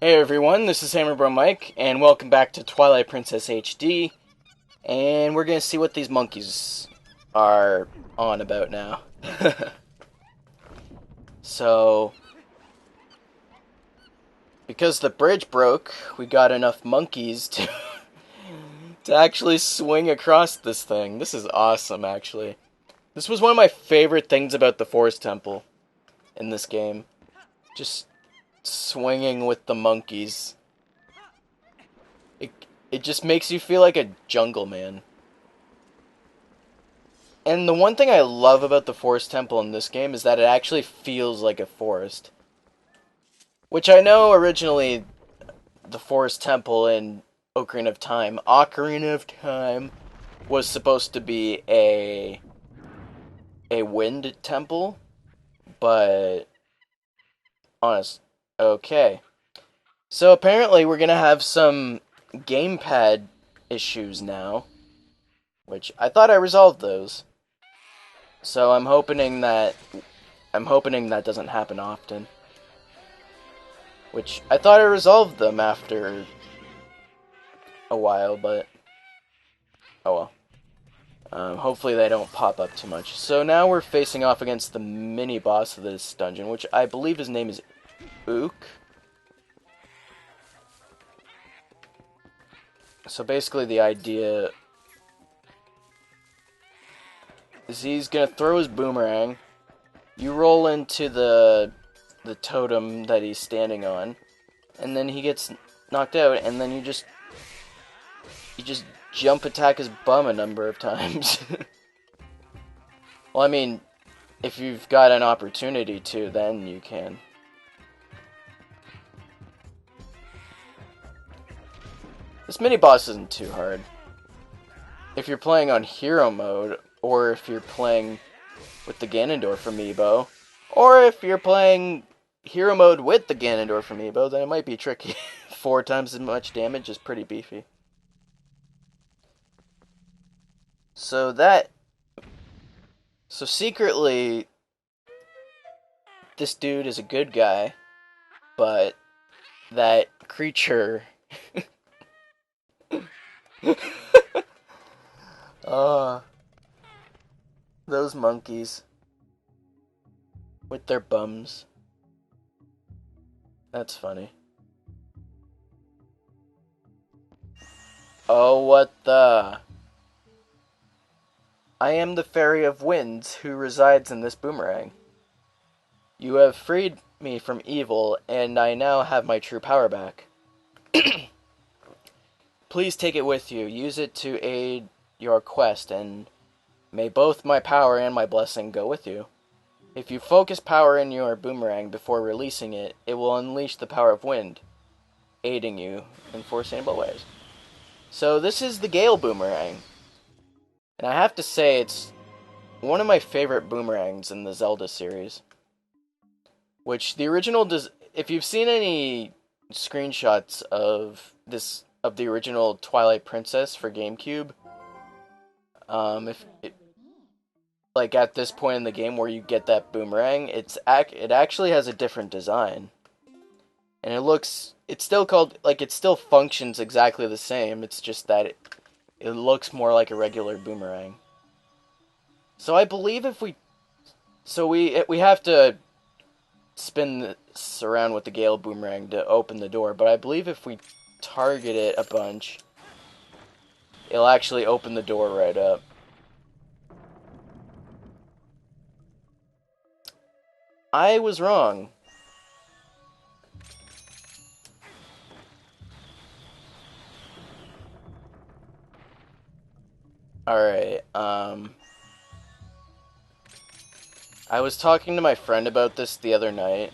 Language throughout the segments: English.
Hey everyone, this is Hammerbro Mike, and welcome back to Twilight Princess HD, and we're gonna see what these monkeys are on about now. So, because the bridge broke, we got enough monkeys to, to actually swing across this thing. This is awesome, actually. This was one of my favorite things about the Forest Temple in this game. Just swinging with the monkeys. It just makes you feel like a jungle man. And the one thing I love about the Forest Temple in this game is that it actually feels like a forest. Which I know originally the Forest Temple in Ocarina of Time was supposed to be a wind temple, but honest. Okay. So apparently we're gonna have some gamepad issues now, which I thought I resolved those. So I'm hoping that doesn't happen often. Which I thought I resolved them after a while, but oh well. Hopefully they don't pop up too much. So now we're facing off against the mini boss of this dungeon, which I believe his name is Ook. So basically the idea is he's gonna throw his boomerang, you roll into the totem that he's standing on, and then he gets knocked out, and then you just jump attack his bum a number of times. Well, I mean, if you've got an opportunity to, then you can. This mini-boss isn't too hard. If you're playing on hero mode, or if you're playing with the Ganondorf amiibo, or if you're playing hero mode with the Ganondorf amiibo, then it might be tricky. 4 times as much damage is pretty beefy. So secretly, this dude is a good guy, but that creature... those monkeys with their bums. That's funny. Oh, what the... I am the Fairy of Winds who resides in this boomerang. You have freed me from evil, and I now have my true power back. Please take it with you. Use it to aid your quest, and may both my power and my blessing go with you. If you focus power in your boomerang before releasing it, it will unleash the power of wind, aiding you in foreseeable ways. So this is the Gale Boomerang. And I have to say, it's one of my favorite boomerangs in the Zelda series. Which the original if you've seen any screenshots of the original Twilight Princess for GameCube, like at this point in the game where you get that boomerang, it actually has a different design. And it still functions exactly the same, it's just that it looks more like a regular boomerang. So I believe we have to spin this around with the Gale Boomerang to open the door, but I believe if we target it a bunch, it'll actually open the door right up. I was wrong. Alright, I was talking to my friend about this the other night,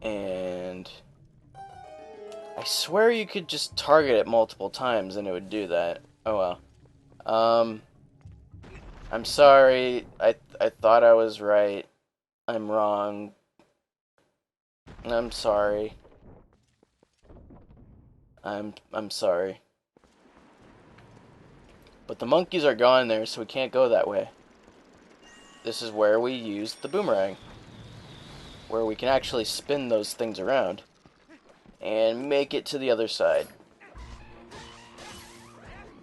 and I swear you could just target it multiple times and it would do that. Oh well. I'm sorry, I thought I was right. I'm wrong. I'm sorry. I'm sorry. But the monkeys are gone there, so we can't go that way. This is where we use the boomerang. where we can actually spin those things around and make it to the other side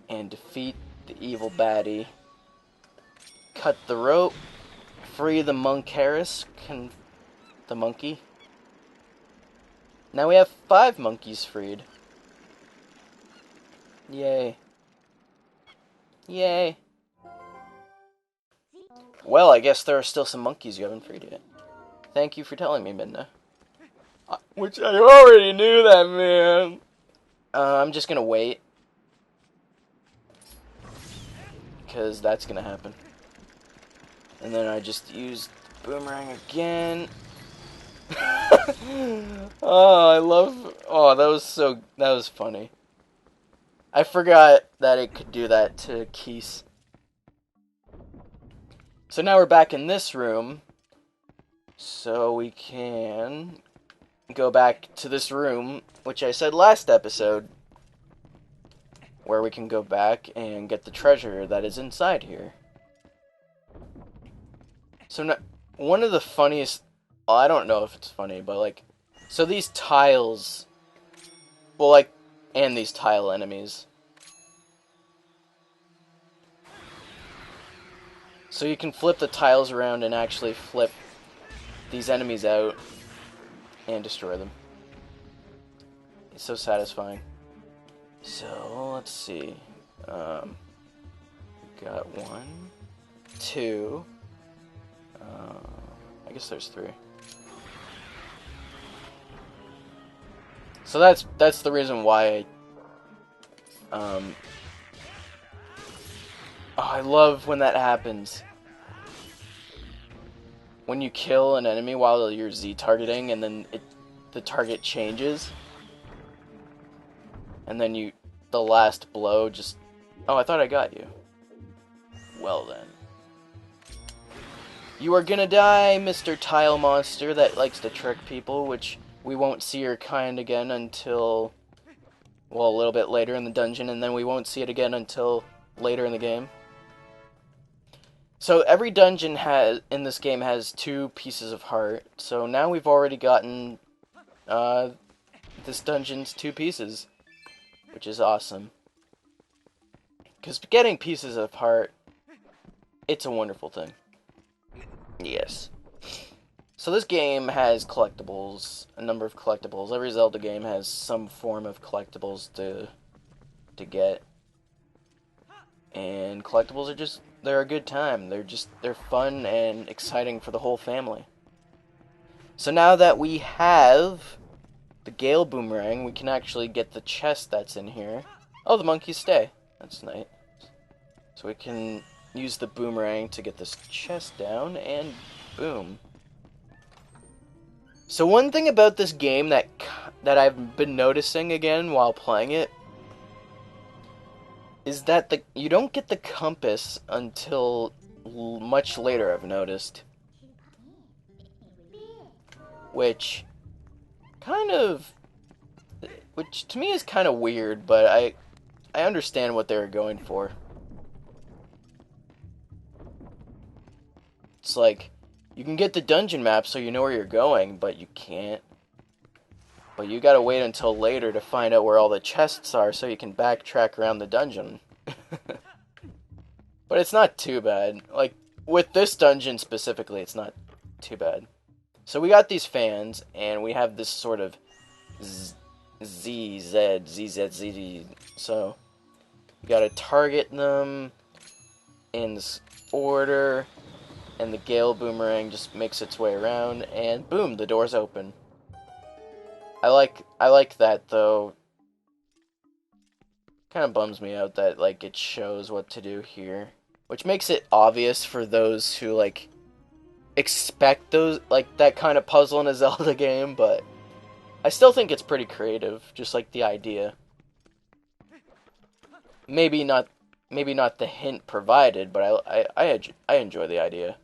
and defeat the evil baddie. Cut the rope, free the monkaris, the monkey. Now we have 5 monkeys freed. Yay. Yay. Well, I guess there are still some monkeys you haven't freed yet. Thank you for telling me, Midna. Which I already knew that, man. I'm just gonna wait. Because that's gonna happen. And then I just used boomerang again. Oh, I love... Oh, that was funny. I forgot that it could do that to Keese. So now we're back in this room. So we can go back to this room, which I said last episode, where we can go back and get the treasure that is inside here. So now, one of the funniest... Well, I don't know if it's funny, but like... So these tiles... Well, like... And these tile enemies. So you can flip the tiles around and actually flip these enemies out and destroy them. It's so satisfying. So, let's see. Got 1, 2... I guess there's 3. So that's the reason why oh, I love when that happens. When you kill an enemy while you're Z-targeting and then the target changes. And then the last blow just... Oh, I thought I got you. Well then. You are gonna die, Mr. Tile Monster that likes to trick people, which we won't see your kind again until, well, a little bit later in the dungeon, and then we won't see it again until later in the game. So every dungeon in this game has 2 pieces of heart, so now we've already gotten this dungeon's 2 pieces, which is awesome. Because getting pieces of heart, it's a wonderful thing. Yes. So this game has collectibles, a number of collectibles. Every Zelda game has some form of collectibles to get. And collectibles are they're a good time. They're fun and exciting for the whole family. So now that we have the Gale Boomerang, we can actually get the chest that's in here. Oh, the monkeys stay. That's nice. So we can use the boomerang to get this chest down, and boom. So one thing about this game that I've been noticing again while playing it is that you don't get the compass until much later, I've noticed. Which to me is kind of weird, but I understand what they were going for. It's like, you can get the dungeon map so you know where you're going, but you can't. But you gotta wait until later to find out where all the chests are so you can backtrack around the dungeon. But it's not too bad. Like, with this dungeon specifically, it's not too bad. So we got these fans, and we have this sort of ZZ. So, you gotta target them in this order. And the Gale Boomerang just makes its way around, and boom, the door's open. I like that, though. Kind of bums me out that, like, it shows what to do here. Which makes it obvious for those who, like, expect that kind of puzzle in a Zelda game, but I still think it's pretty creative, just like the idea. Maybe not the hint provided, but I enjoy the idea.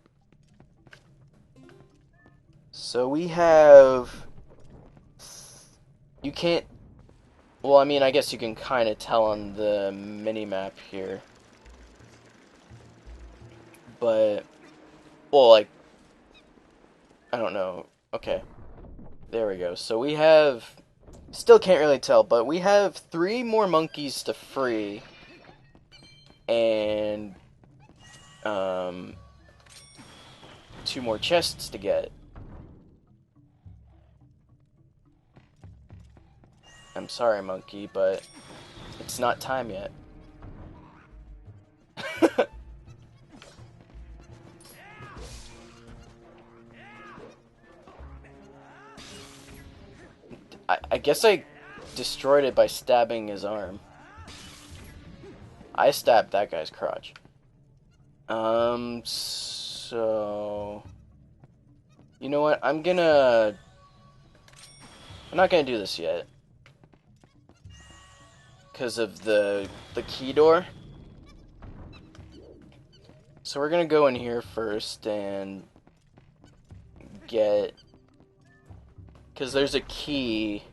So we have... You can't... Well, I mean, I guess you can kind of tell on the mini-map here. But... Well, like... I don't know. Okay. There we go. So we have... Still can't really tell, but we have 3 more monkeys to free. And... 2 more chests to get. I'm sorry, monkey, but it's not time yet. I guess I destroyed it by stabbing his arm. I stabbed that guy's crotch. So... You know what? I'm not gonna do this yet. Because of the key door. So we're gonna go in here first and get... Because there's a key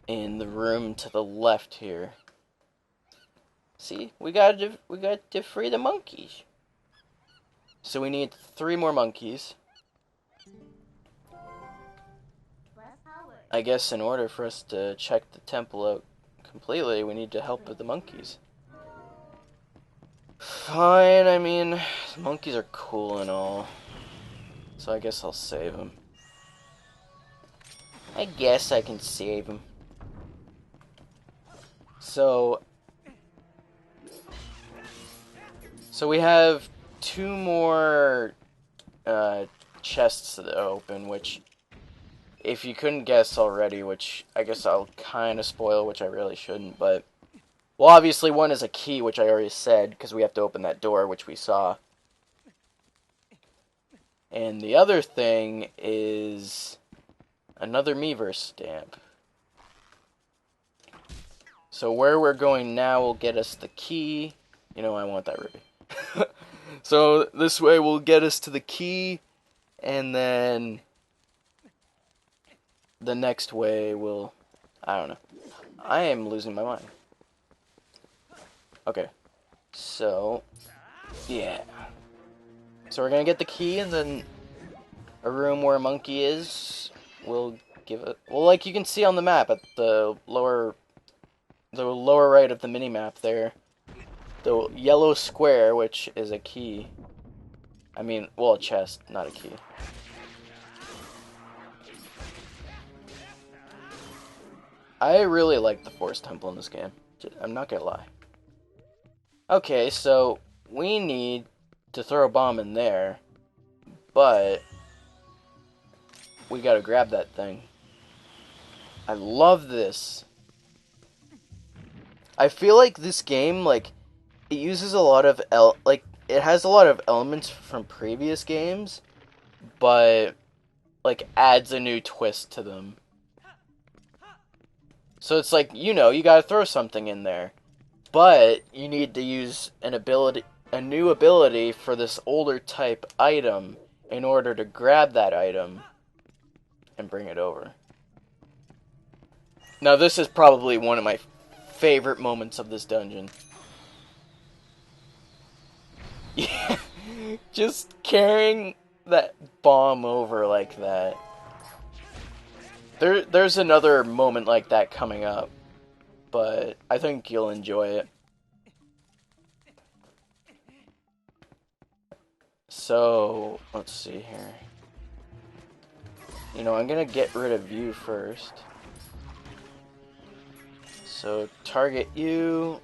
in the room to the left here. See? We got to free the monkeys. So we need 3 more monkeys. I guess in order for us to check the temple out completely, we need to help with the monkeys. Fine, I mean, monkeys are cool and all. So I guess I'll save them. I guess I can save them. So we have 2 more chests to open, which, if you couldn't guess already, which I guess I'll kind of spoil, which I really shouldn't, but... Well, obviously one is a key, which I already said, because we have to open that door, which we saw. And the other thing is... another Miiverse stamp. So where we're going now will get us the key. You know, I want that ruby. So this way will get us to the key, and then the next way will... I don't know. I am losing my mind. Okay. So, yeah. So we're gonna get the key, and then a room where a monkey is... We'll give it... Well, like you can see on the map at the lower right of the mini-map there. The yellow square, which is a key. I mean, well, a chest, not a key. I really like the Forest Temple in this game. I'm not gonna lie. Okay, so we need to throw a bomb in there, but... we gotta grab that thing. I love this. I feel like this game, like, it uses a lot of it has a lot of elements from previous games, but like adds a new twist to them. So it's like, you know, you gotta throw something in there, but you need to use a new ability for this older type item in order to grab that item and bring it over. Now this is probably one of my favorite moments of this dungeon. Yeah, just carrying that bomb over like that. There's another moment like that coming up, but I think you'll enjoy it. So, let's see here. You know, I'm gonna get rid of you first. So, target you.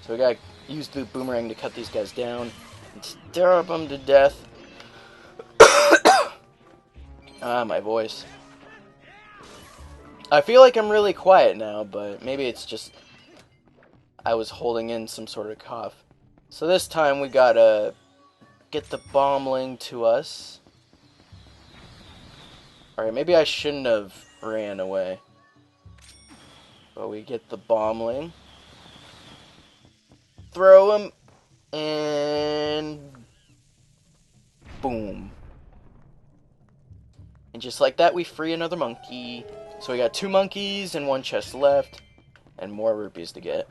So we gotta use the boomerang to cut these guys down and stab them to death. Ah, my voice. I feel like I'm really quiet now, but maybe it's just I was holding in some sort of cough. So this time we gotta get the bombling to us. Alright, maybe I shouldn't have ran away. But we get the bombling. Throw him, and boom. And just like that, we free another monkey. So we got 2 monkeys and 1 chest left, and more rupees to get.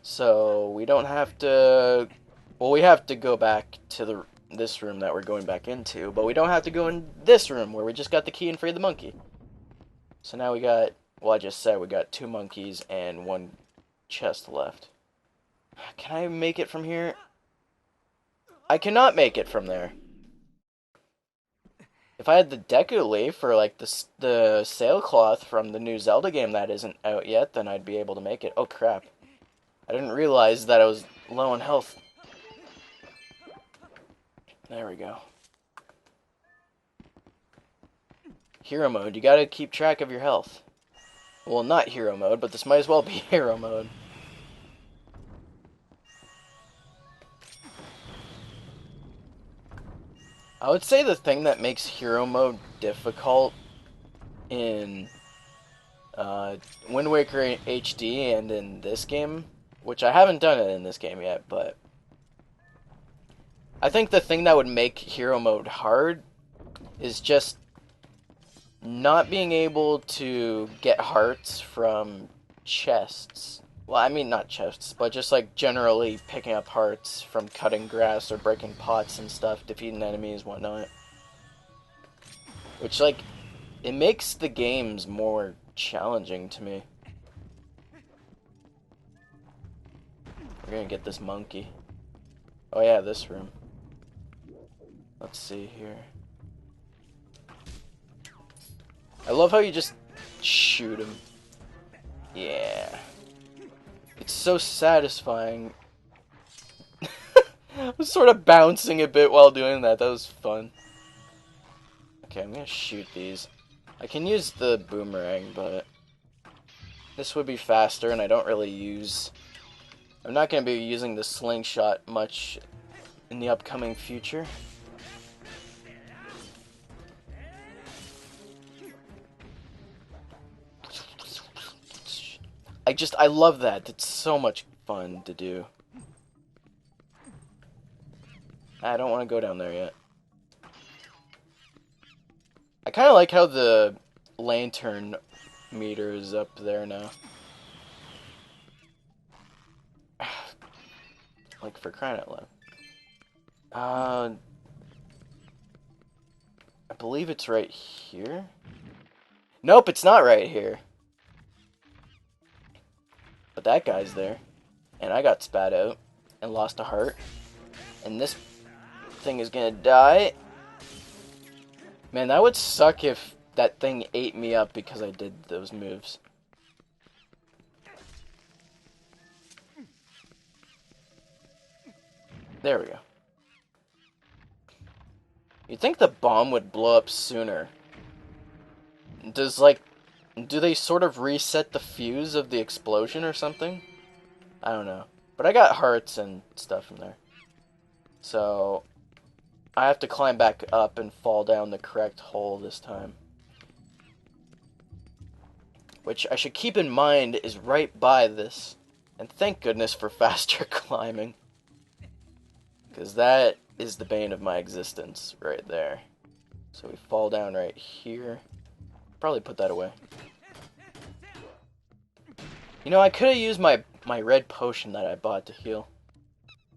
So we don't have to... Well, we have to go back to this room that we're going back into, but we don't have to go in this room where we just got the key and freed the monkey. So now we got, well, I just said we got 2 monkeys and 1 chest left. Can I make it from here? I cannot make it from there. If I had the Deku Leaf or like the sailcloth from the new Zelda game that isn't out yet, then I'd be able to make it. Oh crap. I didn't realize that I was low on health. There we go. Hero mode, you gotta keep track of your health. Well, not hero mode, but this might as well be hero mode. I would say the thing that makes hero mode difficult in Wind Waker HD and in this game, which I haven't done it in this game yet, but I think the thing that would make hero mode hard is just not being able to get hearts from chests. Well, I mean not chests, but just like generally picking up hearts from cutting grass or breaking pots and stuff, defeating enemies, whatnot. Which, like, it makes the games more challenging to me. We're gonna get this monkey. Oh yeah, this room. Let's see here. I love how you just shoot him. Yeah. It's so satisfying. I was sort of bouncing a bit while doing that. That was fun. Okay, I'm gonna shoot these. I can use the boomerang, but this would be faster, and I don't really use... I'm not gonna be using the slingshot much in the upcoming future. I love that. It's so much fun to do. I don't want to go down there yet. I kind of like how the lantern meter is up there now. Like, for crying out loud. I believe it's right here. Nope, it's not right here. But that guy's there. And I got spat out and lost a heart. And this thing is gonna die. Man, that would suck if that thing ate me up because I did those moves. There we go. You'd think the bomb would blow up sooner. Do they sort of reset the fuse of the explosion or something? I don't know. But I got hearts and stuff from there. So I have to climb back up and fall down the correct hole this time. Which I should keep in mind is right by this. And thank goodness for faster climbing. Because that is the bane of my existence right there. So we fall down right here. Probably put that away. You know, I could have used my red potion that I bought to heal.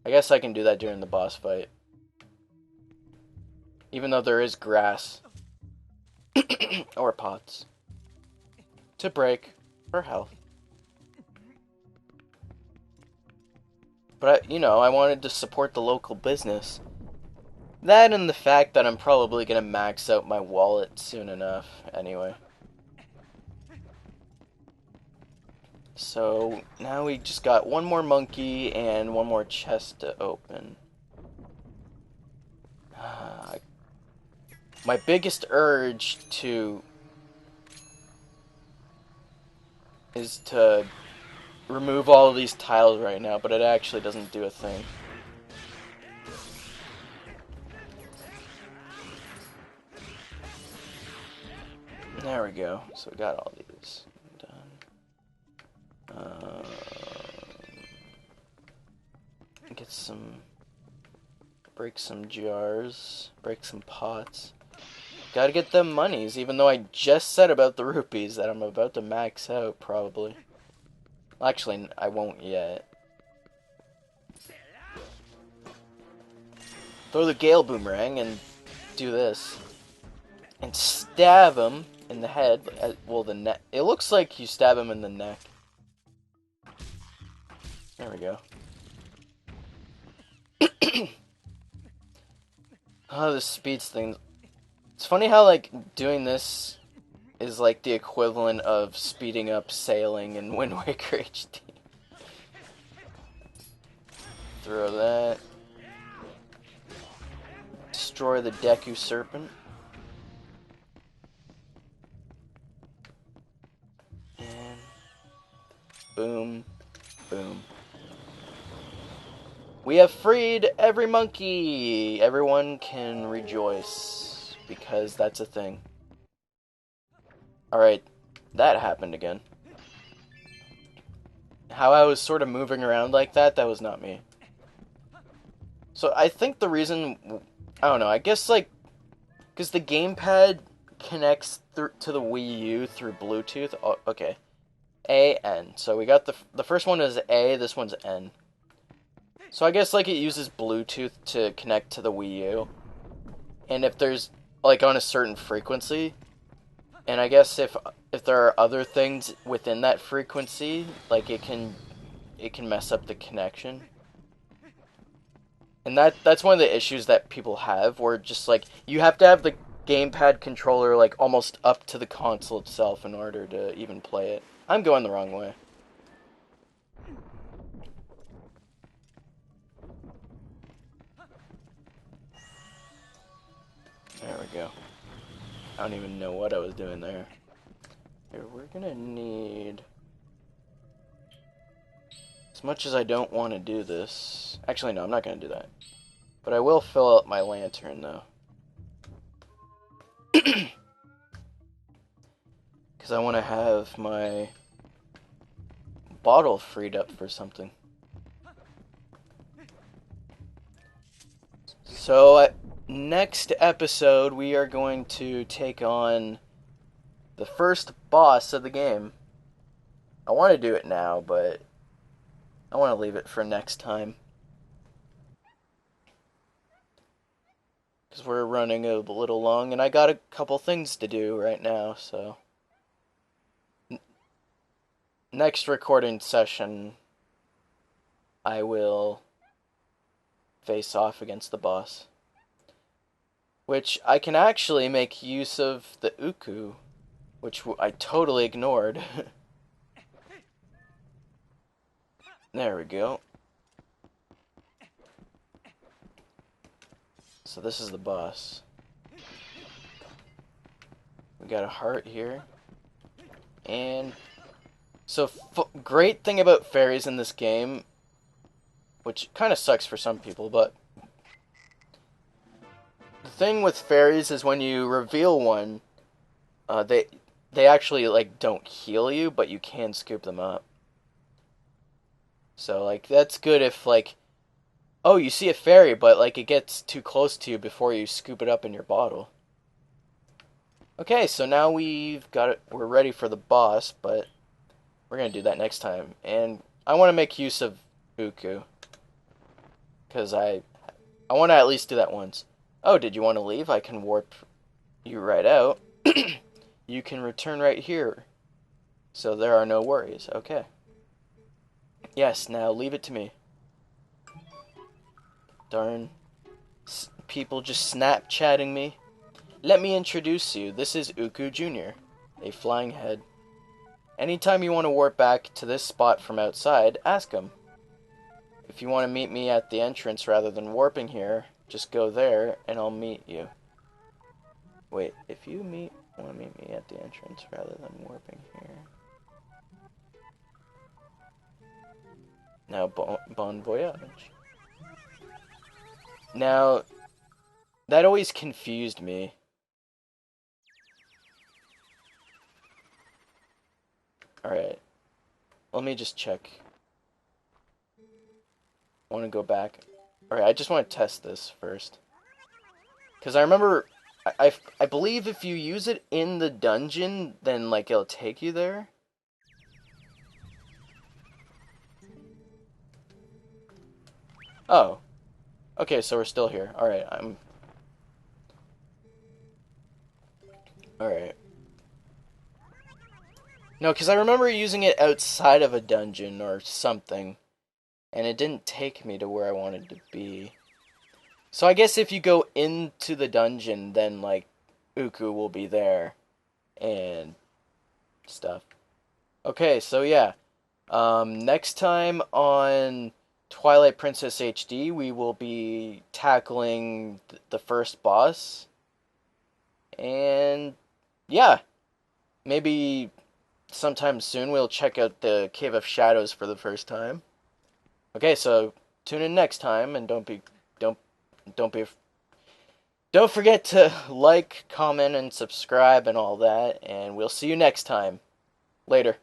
I guess I can do that during the boss fight. Even though there is grass. Or pots. To break for health. But, you know, I wanted to support the local business. That and the fact that I'm probably going to max out my wallet soon enough, anyway. So, now we just got 1 more monkey and 1 more chest to open. My biggest urge is to remove all of these tiles right now, but it actually doesn't do a thing. There we go. So we got all these done. Get some... break some jars. Break some pots. Gotta get them monies, even though I just said about the rupees that I'm about to max out, probably. Actually, I won't yet. throw the Gale Boomerang and do this. And stab him in the head. Well, the neck. It looks like you stab him in the neck. There we go. Oh, this speeds things. It's funny how, like, doing this is like the equivalent of speeding up sailing in Wind Waker HD. Throw that. Destroy the Deku Serpent. And boom, boom. We have freed every monkey! Everyone can rejoice, because that's a thing. Alright, that happened again. How I was sort of moving around like that, that was not me. So I think the reason, I don't know, I guess like, because the gamepad connects to the Wii U through Bluetooth. Oh, okay. A, N. So we got the first one is A, this one's N. So I guess like it uses Bluetooth to connect to the Wii U. And if there's like on a certain frequency, and I guess if there are other things within that frequency, like it can mess up the connection. And that's one of the issues that people have, where just like you have to have the gamepad controller like almost up to the console itself in order to even play it. I'm going the wrong way. There we go. I don't even know what I was doing there. Here, we're gonna need... As much as I don't want to do this... Actually, no, I'm not gonna do that. But I will fill up my lantern, though. Because I want to have my bottle freed up for something. So, next episode, we are going to take on the first boss of the game. I want to do it now, but I want to leave it for next time. Because we're running a little long, and I got a couple things to do right now, so... Next recording session, I will face off against the boss. Which I can actually make use of the Uku, which I totally ignored. There we go. So this is the boss. We got a heart here. And... So, great thing about fairies in this game, which kind of sucks for some people, but... The thing with fairies is when you reveal one, they actually, like, don't heal you, but you can scoop them up. So, like, that's good if, like, oh, you see a fairy, but, like, it gets too close to you before you scoop it up in your bottle. Okay, so now we're ready for the boss, but we're gonna do that next time. And I want to make use of Uku, because I want to at least do that once. Oh, did you want to leave? I can warp you right out. You can return right here. So there are no worries. Okay. Yes, now leave it to me. Darn. People just Snapchatting me. Let me introduce you. This is Uku Jr., a flying head. Anytime you want to warp back to this spot from outside, ask him. If you want to meet me at the entrance rather than warping here, just go there, and I'll meet you. Wait, if you want to meet me at the entrance rather than warping here. Now, bon voyage. Now, that always confused me. Alright. Let me just check. I want to go back. Alright, I just want to test this first. Because I remember... I believe if you use it in the dungeon, then, like, it'll take you there. Oh. Okay, so we're still here. Alright, Alright. No, because I remember using it outside of a dungeon or something, and it didn't take me to where I wanted to be. So I guess if you go into the dungeon, then, like, Uku will be there, and stuff. Okay, so yeah. Next time on Twilight Princess HD, we will be tackling the first boss. And yeah, maybe sometime soon we'll check out the Cave of Shadows for the first time. Okay, so tune in next time and don't don't be don't forget to like, comment and subscribe and all that, and we'll see you next time. Later.